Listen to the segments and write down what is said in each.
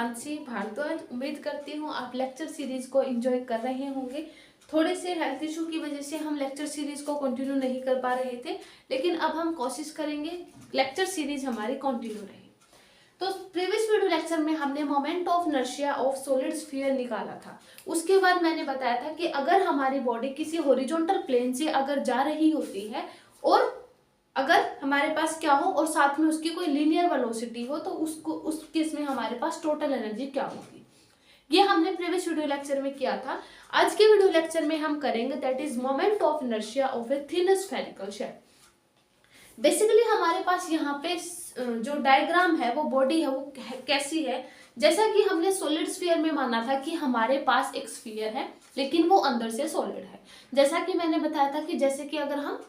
मानसी भारद्वाज। उम्मीद करती हूँ आप लेक्चर सीरीज को एंजॉय कर रहे होंगे। थोड़े से हेल्थ इशू की वजह से हम लेक्चर सीरीज को कंटिन्यू नहीं कर पा रहे थे, लेकिन अब हम कोशिश करेंगे लेक्चर सीरीज हमारी कंटिन्यू रहे। तो प्रीवियस वीडियो लेक्चर में हमने moment of inertia of solid sphere निकाला था। उसके बाद मैंने बताया था कि अगर हमारी बॉडी किसी हॉरिजॉन्टल प्लेन से अगर जा रही होती है और अगर हमारे पास क्या हो और साथ में उसकी कोई लीनियर वेलोसिटी हो, तो उसको उस केस में हमारे पास टोटल एनर्जी क्या होगी, ये हमने प्रीवियस वीडियो लेक्चर में किया था। आज के वीडियो लेक्चर में हम करेंगे that is moment of inertia of a thin spherical shell. Basically हमारे पास यहाँ पे जो डायग्राम है वो बॉडी है वो कैसी है, जैसा कि हमने सॉलिड स्फीयर में माना था कि हमारे पास एक स्फीयर है लेकिन वो अंदर से सॉलिड है। जैसा कि मैंने बताया था कि जैसे कि अगर हम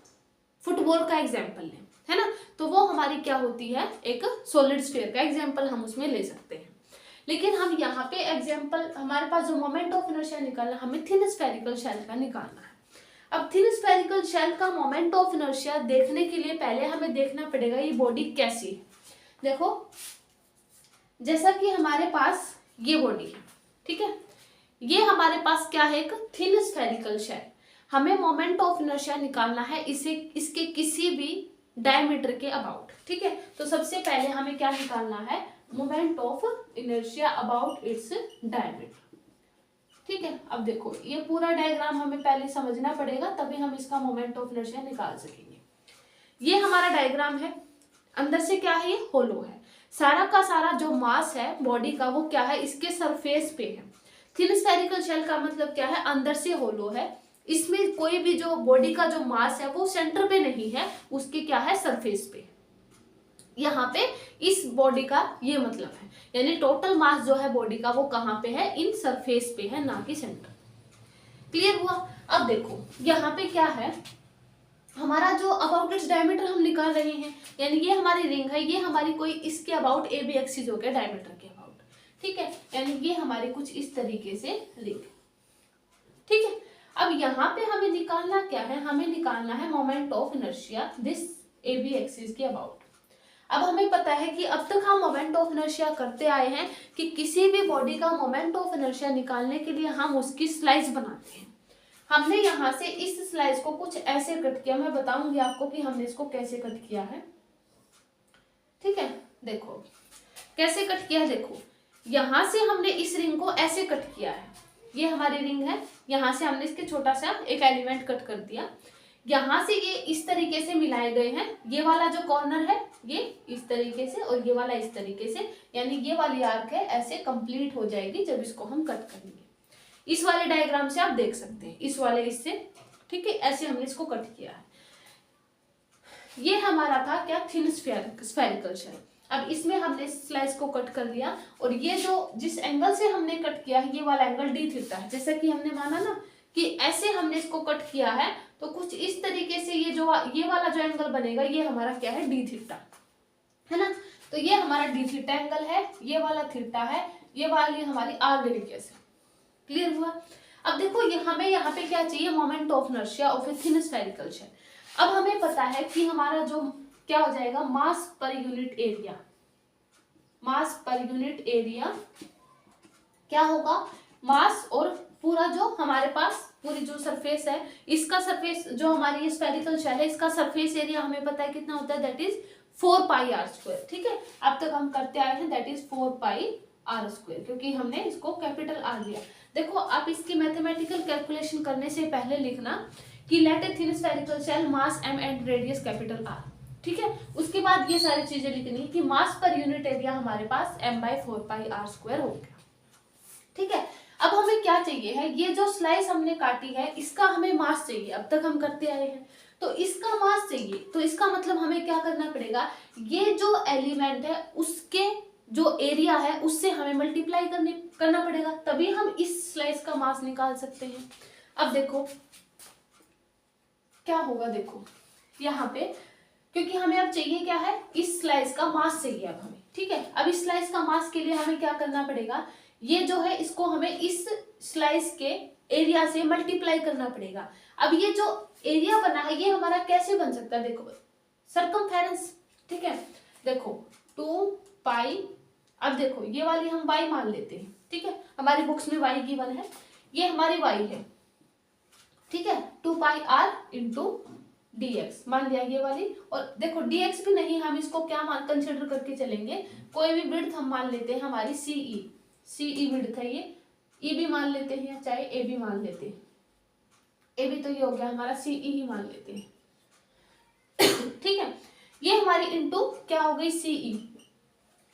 फुटबॉल का एग्जाम्पल लें, है ना, तो वो हमारी क्या होती है, एक सॉलिड स्फीयर का एग्जाम्पल हम उसमें ले सकते हैं। लेकिन हम यहाँ पे एग्जाम्पल हमारे पास जो मोमेंट ऑफ इनर्शिया निकालना, हमें थिन स्फेरिकल शेल का निकालना है। अब थिन स्फेरिकल शेल का मोमेंट ऑफ इनर्शिया देखने के लिए पहले हमें देखना पड़ेगा ये बॉडी कैसी है। देखो, जैसा कि हमारे पास ये बॉडी है, ठीक है, ये हमारे पास क्या है, एक थिन स्फेरिकल शेल। हमें मोमेंट ऑफ इनर्शिया निकालना है इसे इसके किसी भी डायमीटर के अबाउट, ठीक है। तो सबसे पहले हमें क्या निकालना है, moment of inertia about its diameter, ठीक है। अब देखो, ये पूरा डायग्राम हमें पहले समझना पड़ेगा, तभी हम इसका मोमेंट ऑफ इनर्शिया निकाल सकेंगे। ये हमारा डायग्राम है, अंदर से क्या है, ये होलो है। सारा का सारा जो मास है बॉडी का वो क्या है, इसके सरफेस पे है। थिन स्फेरिकल शेल का मतलब क्या है, अंदर से होलो है, इसमें कोई भी जो बॉडी का जो मास है वो सेंटर पे नहीं है, उसके क्या है, सरफेस पे। यहाँ पे इस बॉडी का ये मतलब है, यानी टोटल मास जो है बॉडी का वो कहाँ पे है, इन सरफेस पे है, ना कि सेंटर। क्लियर हुआ। अब देखो यहाँ पे क्या है, हमारा जो अबाउट इट्स डायमीटर हम निकाल रहे हैं, यानी ये हमारी रिंग है, ये हमारी कोई इसके अबाउट ए बी एक्सिस हो गया डायमीटर के अबाउट, ठीक है, यानी ये हमारी कुछ इस तरीके से रिंग, ठीक है। अब यहाँ पे हमें निकालना क्या है, हमें निकालना है moment of inertia this A B axis के अबाउट। अब हमें पता है कि अब तक हम मोमेंट ऑफ इनर्शिया करते आए हैं कि किसी भी बॉडी का मोमेंट ऑफ इनर्शिया निकालने के लिए हम उसकी स्लाइस बनाते हैं। हमने यहाँ से इस स्लाइस को कुछ ऐसे कट किया, मैं बताऊंगी आपको कि हमने इसको कैसे कट किया है, ठीक है। देखो कैसे कट किया, देखो यहाँ से हमने इस रिंग को ऐसे कट किया है, ये हमारी रिंग है, यहाँ से हमने इसके छोटा सा एक एलिमेंट कट कर दिया, यहाँ से ये इस तरीके से मिलाए गए हैं। ये वाला जो कॉर्नर है ये इस तरीके से और ये वाला इस तरीके से, यानी ये वाली आर्क है ऐसे कंप्लीट हो जाएगी जब इसको हम कट करेंगे। इस वाले डायग्राम से आप देख सकते हैं, इस वाले इससे, ठीक है, ऐसे हमने इसको कट किया है। ये हमारा था क्या, थिन स्फेरिकल शेल। अब इसमें हमने स्लाइस को कट कर दिया और ये जो जिस एंगल से हमने कट किया है ये वाला एंगल डी थीटा है। जैसा कि हमने माना ना कि ऐसे हमने इसको कट किया है, तो कुछ इस तरीके से ये वाला जो एंगल बनेगा ये हमारा क्या है, डी थीटा, है ना। तो ये हमारा डी थीटा एंगल है, ये वाला थीटा है, ये वाली हमारी आर रेडियस है। क्लियर हुआ। अब देखो ये हमें यहाँ पे क्या चाहिए, moment of inertia of a thin spherical shell. अब हमें पता है कि हमारा जो क्या हो जाएगा, मास पर यूनिट एरिया, मास पर यूनिट एरिया क्या होगा, मास और पूरा जो हमारे पास पूरी जो सरफेस है, इसका सरफेस जो हमारी स्फेरिकल शेल है इसका सरफेस एरिया हमें पता है कितना होता है, that is 4 pi r square, ठीक है। अब तक हम करते आए हैं that is 4 pi r square, क्योंकि हमने इसको कैपिटल आर लिया। देखो आप इसकी मैथमेटिकल कैलकुलेशन करने से पहले लिखना कि let a thin spherical shell mass m and radius capital R, ठीक है। उसके बाद ये सारी चीजें लिखनी कि मास पर यूनिट एरिया हमारे पास m/4 पाई आर स्क्वायर हो गया, ठीक है। अब हमें क्या चाहिए है, ये जो स्लाइस हमने काटी है इसका हमें मास चाहिए, अब तक हम करते आए हैं, तो इसका मास चाहिए। तो इसका मतलब हमें क्या करना पड़ेगा, ये जो एलिमेंट है उसके जो एरिया है उससे हमें मल्टीप्लाई करना पड़ेगा, तभी हम इस स्लाइस का मास निकाल सकते हैं। अब देखो क्या होगा, देखो यहाँ पे, क्योंकि हमें अब चाहिए क्या है, इस स्लाइस का मास चाहिए अब हमें, ठीक है। अब इस स्लाइस का मास के लिए हमें क्या करना पड़ेगा, ये जो है इसको हमें इस स्लाइस के एरिया से मल्टीप्लाई करना पड़ेगा। अब ये जो एरिया बना है ये हमारा कैसे बन सकता है, देखो सरकमफेरेंस, ठीक है। देखो 2 पाई अब देखो ये वाली हम y मान लेते हैं, ठीक है, हमारी बुक्स में y गिवन है, ये हमारी y है, ठीक है, 2 पाई r इंटू dx मान लिया ये वाली। और देखो dx भी नहीं, हम इसको क्या मान कंसिडर करके चलेंगे, कोई भी विड्थ हम मान लेते हैं हमारी CE विड्थ है ये, E भी मान लेते हैं, चाहे A भी मान लेते हैं, A भी तो ये हो गया हमारा, CE ही मान लेते हैं, ठीक है। ये हमारी इंटू क्या हो गई CE,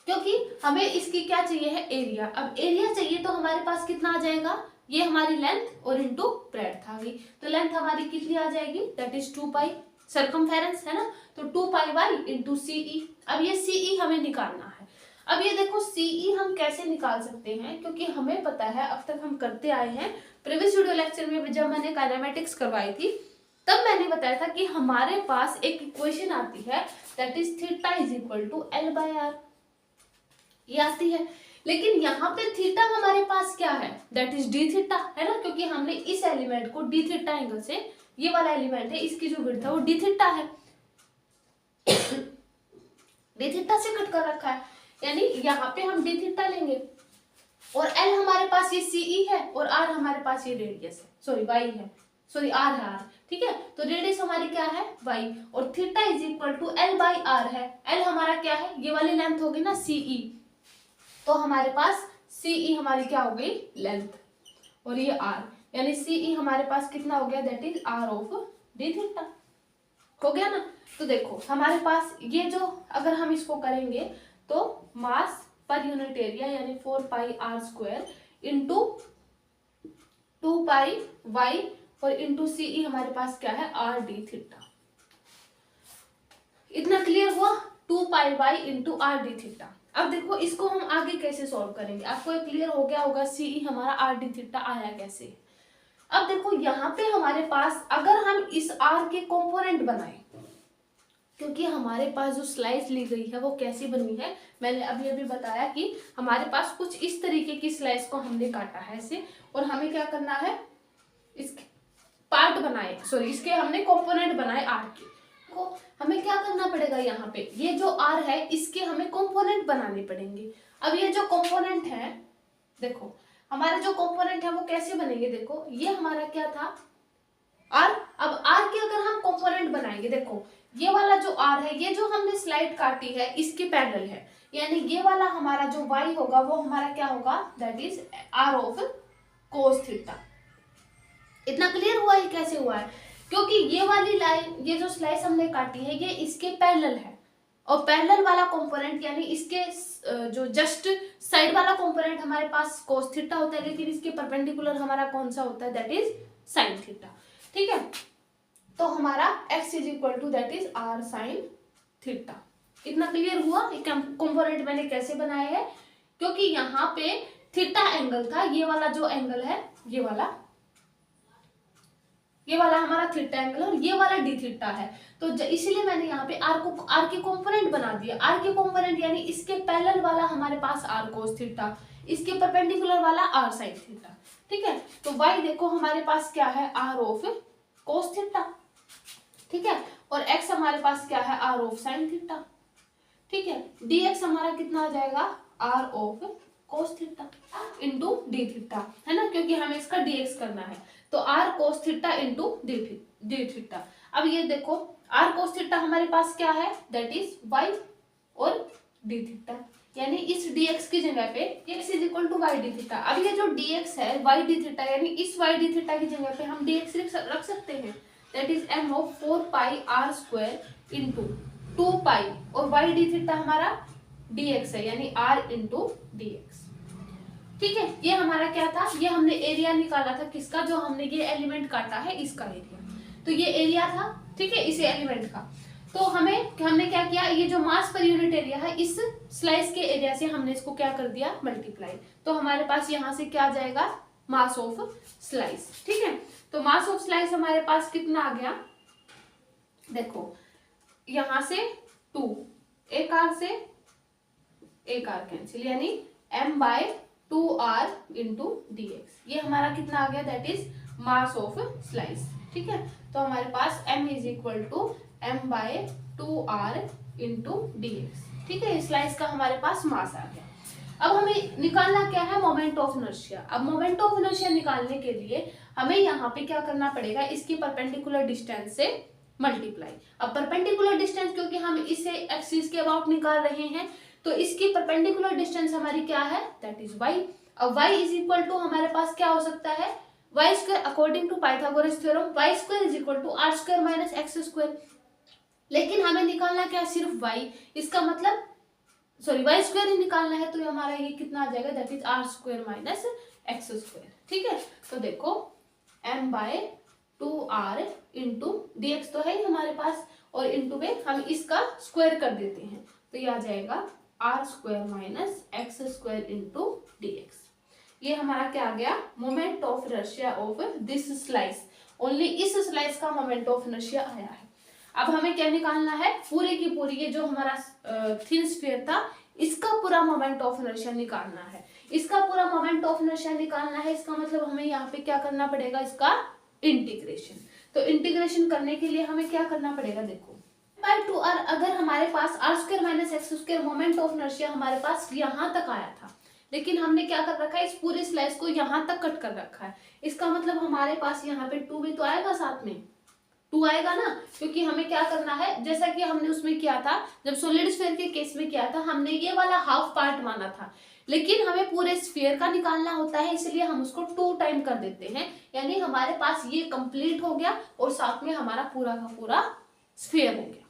क्योंकि हमें इसकी क्या चाहिए है एरिया। अब एरिया चाहिए तो हमारे पास कितना आ जाएगा, ये हमारी लेंथ और इंटू ब्रेड्थ आ गई, तो लेंथ हमारी कितनी आ जाएगी, दैट इज 2 पाई, सर्कमफेरेंस है ना, तो 2 पाई वाई इंटू CE। अब ये CE हमें निकालना है। अब ये देखो CE हम कैसे निकाल सकते हैं, क्योंकि हमें पता है, अब तक हम करते आए हैं, प्रीवियस वीडियो लेक्चर में जब मैंने काइनेमेटिक्स करवाई थी तब मैंने बताया था कि हमारे पास एक इक्वेशन आती है, that is theta is equal to L by R, ये आती है। लेकिन यहाँ पे थीटा हमारे पास क्या है, दैट इज डी थीटा, है ना, क्योंकि हमने इस एलिमेंट को डी थीटा एंगल से, ये वाला एलिमेंट है, इसकी जो विड्थ है वो डी थीटा है, डी थीटा से कट कर रखा है, यानी यहाँ पे हम डी थीटा लेंगे, और L हमारे पास ये CE है, और R हमारे पास ये रेडियस है, सॉरी Y है, सॉरी R है R, ठीक है, तो रेडियस हमारी क्या है Y, और theta is equal to L by R है। L हमारा क्या है, ये वाली लेंथ होगी ना CE, तो हमारे पास CE हमारी क्या हो गई लेंथ, और ये R, यानी CE हमारे पास कितना हो गया, that is R of D theta, हो गया ना। तो देखो हमारे पास ये जो, अगर हम इसको करेंगे तो मास पर यूनिट एरिया यानी 4 पाई R स्क्वायर इंटू 2 पाई Y और इंटू CE हमारे पास क्या है R डी थीटा। इतना क्लियर हुआ, 2 पाई Y into R D theta. अब देखो इसको हम आगे कैसे सॉल्व करेंगे, आपको ये क्लियर हो गया होगा CE हमारा R डी थीटा आया कैसे। अब देखो यहाँ पे हमारे पास अगर हम इस R के कंपोनेंट बनाएं, क्योंकि हमारे पास जो स्लाइस ली गई है वो कैसी बनी है, मैंने अभी अभी बताया कि हमारे पास कुछ इस तरीके की स्लाइस को हमने काटा है ऐसे, और हमें क्या करना है, इसके पार्ट बनाए, सॉरी इसके हमने कंपोनेंट बनाए R के, को हमें क्या करना पड़ेगा, यहाँ पे ये जो R है इसके हमें कंपोनेंट बनाने पड़ेंगे। अब ये जो कंपोनेंट है, देखो हमारे जो कंपोनेंट है वो कैसे बनेंगे, देखो ये हमारा क्या था R, अब R के अगर हम कंपोनेंट बनाएंगे, देखो ये वाला जो R है, ये जो हमने स्लाइड काटी है इसके पैरेलल है, यानी ये वाला हमारा जो Y होगा वो हमारा क्या होगा, that is R of cos theta. इतना क्लियर हुआ ये कैसे हुआ है, क्योंकि ये वाली लाइन, ये जो स्लाइस हमने काटी है ये इसके पैरेलल है, और पैरेलल वाला कंपोनेंट यानी इसके जो जस्ट साइड वाला कंपोनेंट हमारे पास कोस थीटा होता है, लेकिन इसके परपेंडिकुलर हमारा कौन सा होता है, दैट इज साइन थीटा, ठीक है। तो हमारा x is equal to that is R sine theta. इतना क्लियर हुआ कंपोनेंट मैंने कैसे बनाया है, क्योंकि यहाँ पे थीटा एंगल था, ये वाला जो एंगल है ये वाला हमारा थीटा एंगल और ये वाला डी थीटा है, तो इसलिए मैंने यहाँ पे R के कंपोनेंट बना दिया। R के कंपोनेंट यानी इसके पैरेलल वाला हमारे पास R कोस थीटा, इसके परपेंडिकुलर वाला R साइन थीटा, ठीक है। तो y देखो हमारे पास क्या है, R ऑफ कोस थीटा, ठीक है, और x हमारे पास क्या है, R ऑफ साइन थीटा, ठीक है। dx हमारा कितना आ जाएगा, R of cos theta into D theta, है ना, क्योंकि हमें इसका dx करना है, तो R cos theta into D theta. अब ये देखो R कोस थीटा हमारे पास क्या है, दैट इज y और डी थीटा, यानी इस dx की जगह पे x is equal to y d theta. अब ये जो dx है y डी थीटा, यानी इस y डी थीटा की जगह पे हम dx रख सकते हैं, that is m of 4 pi R square into 2 पाई, और y डी थीटा हमारा dx है, यानी r इंटू dx, ठीक है। ये हमारा क्या था, ये हमने एरिया निकाला था किसका, जो हमने ये एलिमेंट काटा है इसका एरिया, तो ये एरिया था, ठीक है, इस एलिमेंट का। तो हमने क्या किया, ये जो मास पर यूनिट एरिया है इस स्लाइस के एरिया से हमने इसको क्या कर दिया, मल्टीप्लाई, तो हमारे पास यहाँ से क्या आ जाएगा, मास ऑफ स्लाइस, ठीक है। तो मास ऑफ स्लाइस हमारे पास कितना आ गया, देखो यहाँ से 2, एक R से एक R कैंसिल, यानी m by 2R into dx, ये हमारा कितना आ गया, that is mass of slice, ठीक है। तो हमारे पास m is equal to m by 2R into dx, ठीक है, स्लाइस का हमारे पास मास आ गया। अब हमें निकालना क्या है, मोमेंट ऑफ इनर्शिया। अब मोमेंट ऑफ इनर्शिया निकालने के लिए हमें यहाँ पे क्या करना पड़ेगा, इसकी परपेंडिकुलर डिस्टेंस से मल्टीप्लाई। अब परपेंडिकुलर डिस्टेंस क्योंकि हम इसे एक्सिस के अबाउट निकाल रहे हैं, तो इसकी परपेंडिकुलर डिस्टेंस हमारी क्या है, दैट इज y। अब y इज इक्वल टू हमारे पास क्या हो सकता है, y square according to Pythagoras theorem y square is equal to r square minus x square. लेकिन हमें निकालना क्या, सिर्फ y, इसका मतलब सॉरी y स्क्वायर ही निकालना है, तो हमारा ये कितना आ जाएगा, that is r square minus x square. ठीक है, तो देखो m/2r इंटू dx तो है ही हमारे पास, और इंटू में हम इसका स्क्वायर कर देते हैं, तो ये आ जाएगा r square minus x square into dx। ये हमारा क्या आ गया, moment of inertia of this slice. Only इस स्लाइस का मोमेंट ऑफ इनर्शिया आया है। अब हमें क्या निकालना है, पूरे की पूरी ये जो हमारा थिन स्फीयर था, इसका पूरा मोमेंट ऑफ इनर्शिया निकालना है। इसका पूरा मोमेंट ऑफ इनर्शिया निकालना है, इसका मतलब हमें यहाँ पे क्या करना पड़ेगा, इसका इंटीग्रेशन। तो इंटीग्रेशन करने के लिए हमें क्या करना पड़ेगा, देखो बाय 2r, अगर हमारे पास r square minus x square moment of inertia हमारे पास यहाँ तक आया था, लेकिन हमने क्या कर रखा है, इस पूरे स्लाइस को यहाँ तक कट कर रखा है। इसका मतलब हमारे पास यहाँ पे 2 भी तो आएगा, साथ में 2 आएगा ना, क्योंकि हमें क्या करना है, जैसा कि हमने उसमें किया था, जब सॉलिड स्फीयर के केस में किया था, हमने ये वाला हाफ पार्ट माना था, लेकिन हमें पूरे स्फीयर का निकालना होता है, इसलिए हम उसको 2 टाइम कर देते हैं। यानी हमारे पास ये कंप्लीट हो गया और साथ में हमारा पूरा का पूरा स्फीयर हो गया।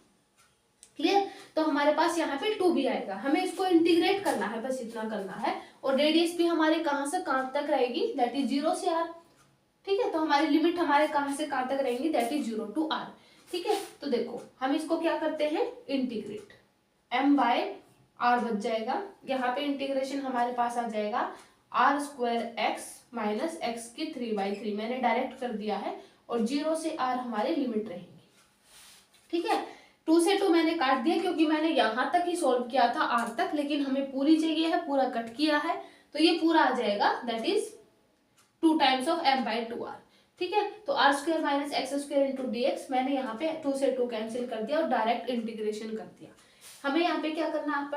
क्लियर, तो हमारे पास यहाँ पे 2 भी आएगा, हमें इसको इंटीग्रेट करना है, बस इतना करना है। और रेडियस भी हमारे कहाँ से कहाँ तक रहेगी, दैट इज 0 से r। ठीक है, तो हमारी लिमिट हमारे कहाँ से कहाँ तक रहेंगी, दैट इज 0 टू r। ठीक है, तो देखो हम इसको क्या करते हैं, इंटीग्रेट, m/r बच जाएगा, यहाँ पे इंटीग्रेशन हमारे पास आ जाएगा r square x minus x की 3/3, मैंने डायरेक्ट कर दिया है, और 0 से r हमारी लिमिट रहेंगी। ठीक है, 2 से 2 मैंने काट दिया क्योंकि मैंने यहाँ तक ही सॉल्व किया था r तक, लेकिन हमें पूरी चाहिए है, पूरा कट किया है, तो ये पूरा आ जाएगा, that is 2 times of m/2r। ठीक है, तो r square minus x square into dx, मैंने यहाँ पे 2 से 2 कैंसिल कर दिया और डायरेक्ट इंटीग्रेशन कर दिया। हमें यहाँ पे क्या करना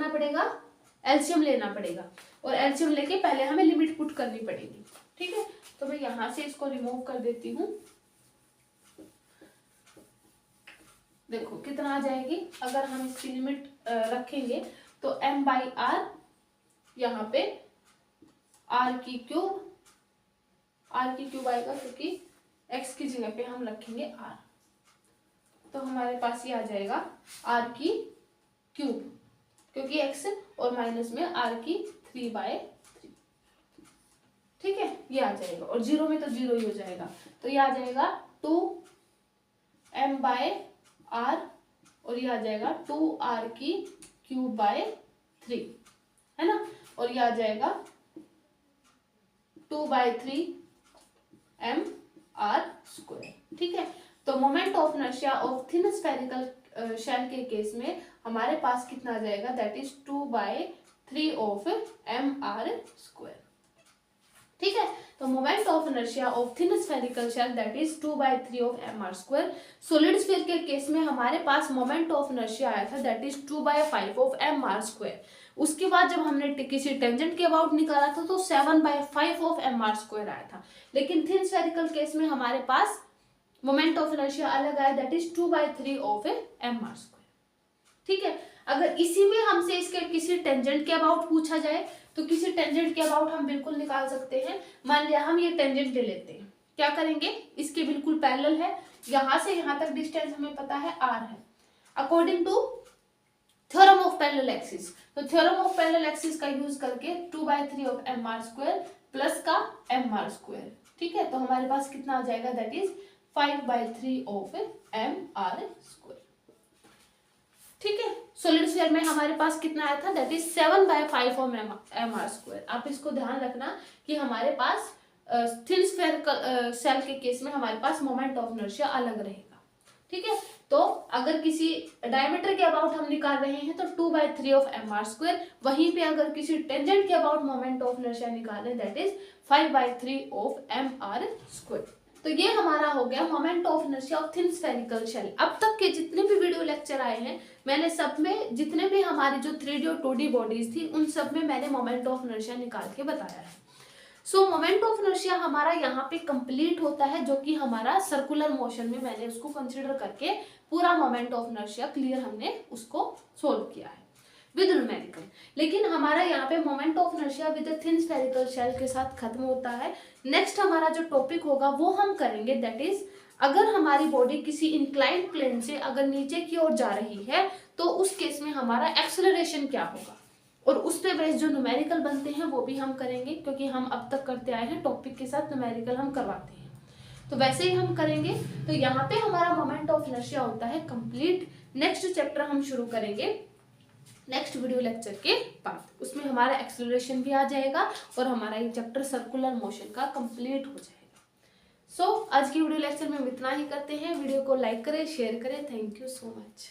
पड़ेगा, एलसीएम लेना पड़ेगा, और एलसीएम लेके पहले हमें लिमिट पुट करनी पड़ेगी। ठीक है, तो मैं यहाँ से इसको रिमूव कर देती हूँ। देखो कितना आ जाएगी, अगर हम इसकी लिमिट रखेंगे तो m/r, यहाँ पे r की क्यूब आएगा, क्योंकि x की जगह पे हम रखेंगे r, तो हमारे पास ये आ जाएगा r की क्यूब, क्योंकि x और माइनस में r की 3/3। ठीक है, ये आ जाएगा, और 0 में तो 0 ही हो जाएगा, तो ये आ जाएगा 2m/r, और ये आ जाएगा 2r की क्यूब/3, है ना, और ये आ जाएगा 2/3m/r स्क्वायर। ठीक है, तो moment of inertia of thin spherical shell के केस में हमारे पास कितना आ जाएगा, that is 2/3 of m/r square. ठीक है, तो moment of inertia of thin spherical shell that is 2/3 of m/r square. Solid sphere के केस में हमारे पास मोमेंट ऑफ इनर्शिया आया था, that is 2/5 of m/r square. उसके बाद जब हमने किसी टेंजेंट के अबाउट निकाला था तो 7/5 ऑफ m/r स्क्वायर आया था, लेकिन थिन स्फेरिकल केस में हमारे पास मोमेंट ऑफ इनर्शिया अलग आया, that is 2/3 of m/r square. ठीक है, अगर इसी में हमसे इसके किसी टेंजेंट के अबाउट पूछा जाए तो किसी टेंजेंट के अबाउट हम बिल्कुल निकाल सकते हैं। मान लिया हम ये टेंजेंट ले लेते हैं, क्या करेंगे, इसके बिल्कुल पैरेलल है, यहाँ से यहाँ तक डिस्टेंस हमें पता है r है, according to theorem of parallel axis. तो थ्योरम ऑफ पैरेलल एक्सिस का यूज करके 2/3 ऑफ m/r स्क्वायर प्लस का m/r स्क्वायर। ठीक है, तो हमारे पास कितना आ जाएगा, that is 5/3 of m/r square. ठीक है, सॉलिड स्फीयर में हमारे पास कितना आया था, that is 7/5 of m/r square. आप इसको ध्यान रखना कि हमारे पास थिन स्फीयर सेल के केस में हमारे पास मोमेंट ऑफ इनर्शिया अलग रहेगा। ठीक है, तो अगर किसी डायमीटर के अबाउट हम निकाल रहे हैं तो 2/3 ऑफ m/r स्क्वायर, वहीं पे अगर किसी टेंजेंट के अबाउट मोमेंट ऑफ इनर्शिया निकाल रहे हैं that is 5/3 of m/r square. तो ये हमारा हो गया moment of inertia of thin spherical shell. अब तक के जितने भी वीडियो लेक्चर आए हैं मैंने सब में, जितने भी हमारी जो 3D और 2D बॉडीज थी उन सब में मैंने मोमेंट ऑफ इनर्शिया निकाल के बताया है। सो मोमेंट ऑफ इनर्शिया हमारा यहाँ पे कंप्लीट होता है, जो कि हमारा सर्कुलर मोशन में मैंने उसको कंसिडर करके पूरा मोमेंट ऑफ इनर्शिया क्लियर हमने उसको सोल्व किया है विद न्यूमेरिकल। लेकिन हमारा यहाँ पे moment of inertia with thin spherical shell के साथ खत्म होता है। नेक्स्ट हमारा जो टॉपिक होगा वो हम करेंगे, दैट इज अगर हमारी बॉडी किसी इंक्लाइंड प्लेन से अगर नीचे की ओर जा रही है तो उस केस में हमारा एक्सेलरेशन क्या होगा, और उस पे बेस्ड जो न्यूमेरिकल बनते हैं वो भी हम करेंगे, क्योंकि हम अब तक करते आए हैं टॉपिक के साथ न्यूमेरिकल हम करवाते हैं, तो वैसे ही हम करेंगे। तो यहाँ पे हमारा मोमेंट ऑफ इनर्शिया होता है कंप्लीट। नेक्स्ट चैप्टर हम शुरू करेंगे नेक्स्ट वीडियो लेक्चर के बाद, उसमें हमारा एक्सेलरेशन भी आ जाएगा और हमारा ये चैप्टर सर्कुलर मोशन का कंप्लीट हो जाएगा। सो आज की वीडियो लेक्चर में हम इतना ही करते हैं। वीडियो को लाइक करें, शेयर करें। Thank you so much.